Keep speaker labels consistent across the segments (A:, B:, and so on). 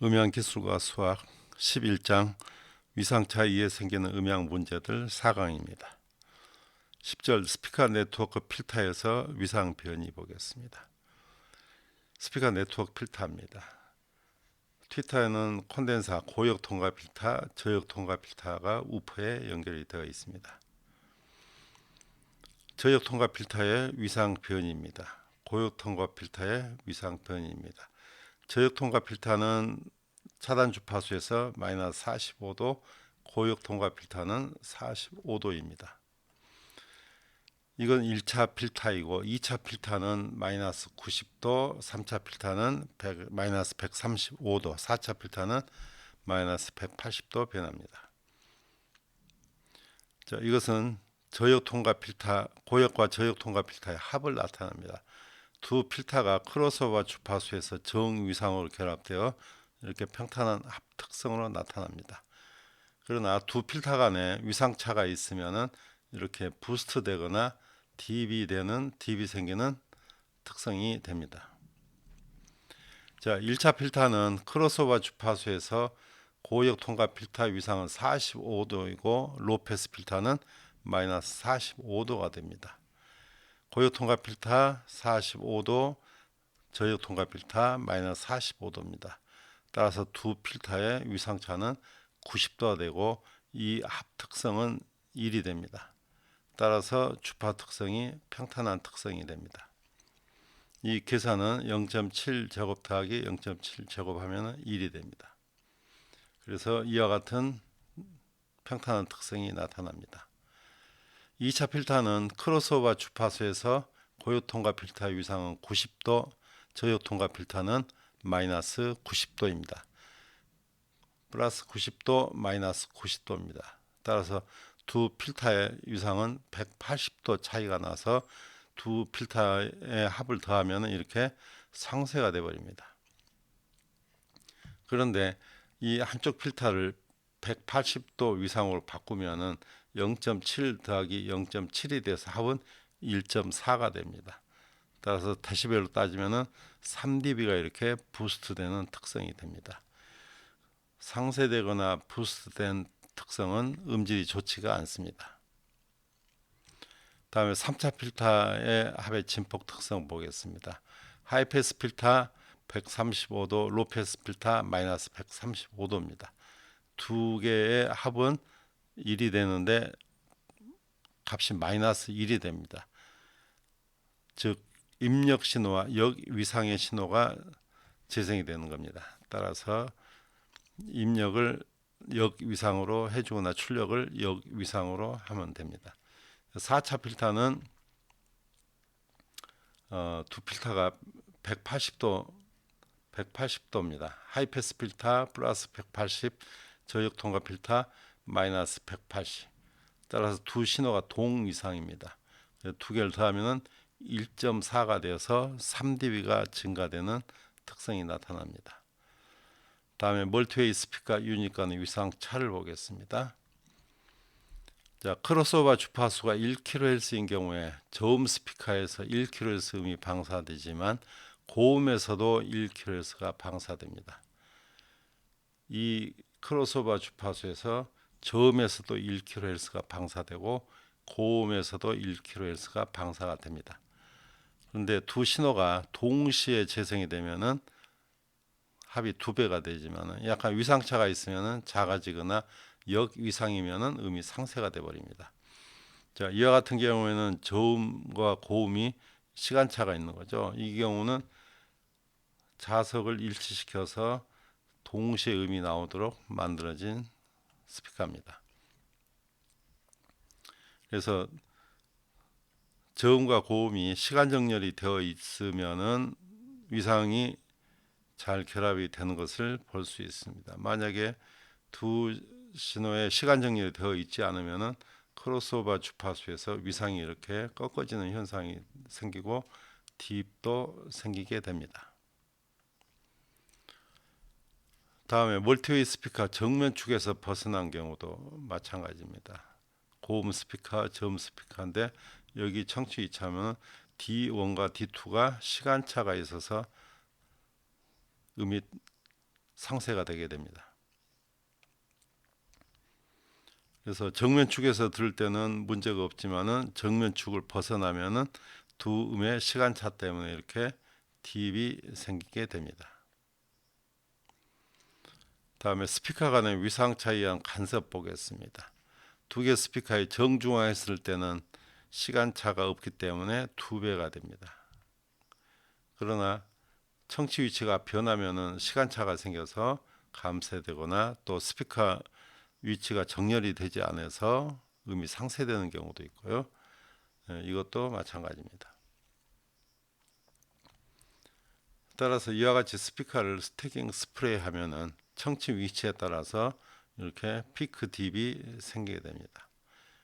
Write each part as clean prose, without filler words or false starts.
A: 음향기술과 수학 11장 위상차 이에 생기는 음향 문제들 4강입니다. 10절 스피커 네트워크 필터에서 위상 변이 보겠습니다. 스피커 네트워크 필터입니다. 트위터에는 콘덴사 고역 통과 필터, 저역 통과 필터가 우퍼에 연결이 되어 있습니다. 저역 통과 필터의 위상 변이입니다. 고역 통과 필터의 위상 변이입니다. 저역 통과 필터는 차단 주파수에서 마이너스 45도, 고역 통과 필터는 45도입니다. 이건 1차 필터이고 2차 필터는 마이너스 90도, 3차 필터는 마이너스 135도, 4차 필터는 마이너스 180도 변합니다. 자, 이것은 저역 통과 필터, 고역과 저역 통과 필터의 합을 나타납니다. 두 필터가 크로스오버 주파수에서 정위상으로 결합되어 이렇게 평탄한 합 특성으로 나타납니다. 그러나 두 필터 간에 위상차가 있으면은 이렇게 부스트 되거나 dB 생기는 특성이 됩니다. 자, 1차 필터는 크로스오버 주파수에서 고역 통과 필터 위상은 45도이고 로패스 필터는 마이너스 45도가 됩니다. 고역 통과 필터 45도, 저역 통과 필터 마이너스 45도입니다. 따라서 두 필터의 위상차는 90도가 되고 이 합 특성은 1이 됩니다. 따라서 주파 특성이 평탄한 특성이 됩니다. 이 계산은 0.7 제곱 더하기 0.7 제곱하면 1이 됩니다. 그래서 이와 같은 평탄한 특성이 나타납니다. 2차 필터는 크로스오버 주파수에서 고역 통과 필터 위상은 90도, 저역 통과 필터는 마이너스 90도입니다. 플러스 90도, 마이너스 90도입니다. 따라서 두 필터의 위상은 180도 차이가 나서 두 필터의 합을 더하면 이렇게 상쇄가 되어버립니다. 그런데 이 한쪽 필터를 180도 위상으로 바꾸면 0.7 더하기 0.7이 돼서 합은 1.4가 됩니다. 따라서 데시벨로 따지면 3dB가 이렇게 부스트되는 특성이 됩니다. 상쇄되거나 부스트된 특성은 음질이 좋지가 않습니다. 다음에 3차 필터의 합의 진폭 특성 보겠습니다. 하이패스 필터 135도, 로패스 필터 마이너스 135도입니다. 두 개의 합은 1이 되는데 값이 마이너스 1이 됩니다. 즉 입력 신호와 역위상의 신호가 재생이 되는 겁니다. 따라서 입력을 역위상으로 해주거나 출력을 역위상으로 하면 됩니다. 4차 필터는 두 필터가 180도입니다. 하이패스 필터 플러스 180, 저역 통과 필터 마이너스 180. 따라서 두 신호가 동위상입니다. 두 개를 더하면 1.4가 되어서 3dB가 증가되는 특성이 나타납니다. 다음에 멀티웨이 스피커 유닛 간의 위상 차를 보겠습니다. 자, 크로스오버 주파수가 1kHz인 경우에 저음 스피커에서 1kHz 음이 방사되지만 고음에서도 1kHz가 방사됩니다. 이 크로스오버 주파수에서 저음에서도 1kHz가 방사되고 고음에서도 1kHz가 방사가 됩니다. 그런데 두 신호가 동시에 재생이 되면은 합이 2배가 되지만 약간 위상차가 있으면 작아지거나 역위상이면 음이 상쇄가 돼 버립니다. 자, 이와 같은 경우에는 저음과 고음이 시간차가 있는 거죠. 이 경우는 자석을 일치시켜서 동시에 음이 나오도록 만들어진 스피커입니다. 그래서 저음과 고음이 시간 정렬이 되어 있으면은 위상이 잘 결합이 되는 것을 볼 수 있습니다. 만약에 두 신호의 시간 정렬이 되어 있지 않으면은 크로스오버 주파수에서 위상이 이렇게 꺾어지는 현상이 생기고 딥도 생기게 됩니다. 다음에 멀티웨이 스피커 정면 축에서 벗어난 경우도 마찬가지입니다. 고음 스피커, 저음 스피커인데 여기 청취 이차하면 D1과 D2가 시간차가 있어서 음이 상쇄가 되게 됩니다. 그래서 정면축에서 들을 때는 문제가 없지만은 정면축을 벗어나면은 두 음의 시간차 때문에 이렇게 딥이 생기게 됩니다. 다음에 스피커 간의 위상 차이에 의한 간섭 보겠습니다. 두 개 스피커의 정중앙했을 때는 시간차가 없기 때문에 2배가 됩니다. 그러나 청취 위치가 변하면은 시간차가 생겨서 감쇄되거나 또 스피커 위치가 정렬이 되지 않아서 음이 상쇄되는 경우도 있고요. 이것도 마찬가지입니다. 따라서 이와 같이 스피커를 스태킹 스프레이 하면은 청취 위치에 따라서 이렇게 피크 딥이 생기게 됩니다.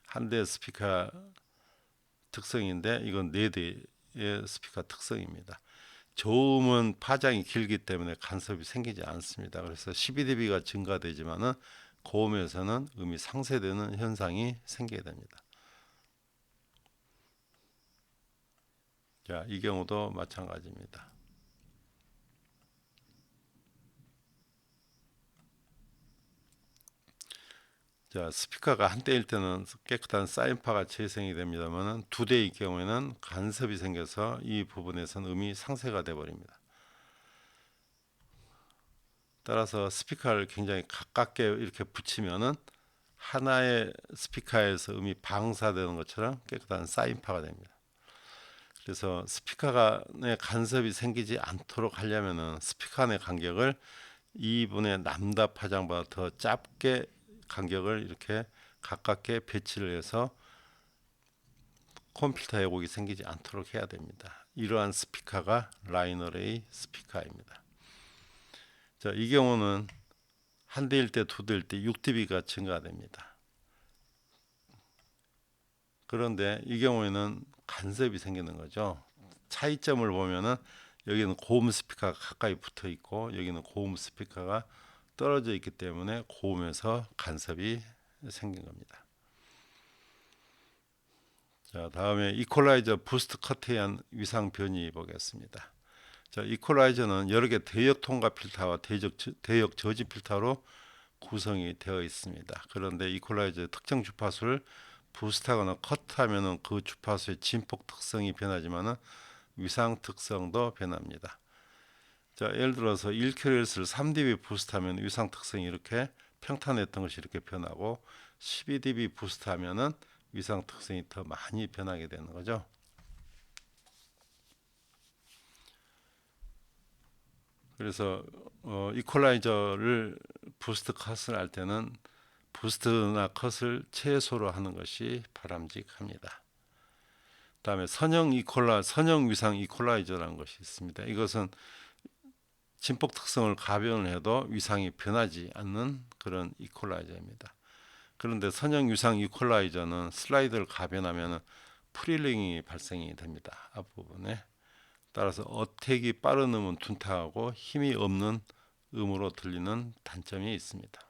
A: 한 대 스피커 특성인데 이건 4대의 스피커 특성입니다. 저음은 파장이 길기 때문에 간섭이 생기지 않습니다. 그래서 12dB가 증가되지만은 고음에서는 음이 상쇄되는 현상이 생기게 됩니다. 자, 이 경우도 마찬가지입니다. 자, 스피커가 한 대일 때는 깨끗한 사인파가 재생이 됩니다만 두 대일 경우에는 간섭이 생겨서 이 부분에서는 음이 상쇄가 되어 버립니다. 따라서 스피커를 굉장히 가깝게 이렇게 붙이면은 하나의 스피커에서 음이 방사되는 것처럼 깨끗한 사인파가 됩니다. 그래서 스피커 간의 간섭이 생기지 않도록 하려면은 스피커 간의 간격을 2분의 람다 파장보다 더 짧게 간격을 이렇게 가깝게 배치를 해서 컴퓨터 왜곡이 생기지 않도록 해야 됩니다. 이러한 스피커가 라인 어레이 스피커입니다. 자, 이 경우는 한 대일 때, 두 대일 때 6dB가 증가됩니다. 그런데 이 경우에는 간섭이 생기는 거죠. 차이점을 보면은 여기는 고음 스피커가 가까이 붙어 있고 여기는 고음 스피커가 떨어져 있기 때문에 고음에서 간섭이 생긴 겁니다. 자, 다음에 이퀄라이저 부스트 커트에 의한 위상 변이 보겠습니다. 자, 이퀄라이저는 여러 개 대역 통과 필터와 대역 저지 필터로 구성이 되어 있습니다. 그런데 이퀄라이저 특정 주파수를 부스트하거나 커트하면은 그 주파수의 진폭 특성이 변하지만은 위상 특성도 변합니다. 자, 예를 들어서 1kHz를 3dB 부스트하면 위상 특성이 이렇게 평탄했던 것이 이렇게 변하고 12dB 부스트하면은 위상 특성이 더 많이 변하게 되는 거죠. 그래서 이퀄라이저를 부스트 컷을 할 때는 부스트나 컷을 최소로 하는 것이 바람직합니다. 다음에 선형 위상 이퀄라이저라는 것이 있습니다. 이것은 진폭 특성을 가변을 해도 위상이 변하지 않는 그런 이퀄라이저입니다. 그런데 선형 위상 이퀄라이저는 슬라이드를 가변하면 프릴링이 발생이 됩니다. 앞부분에. 따라서 어택이 빠른 음은 둔탁하고 힘이 없는 음으로 들리는 단점이 있습니다.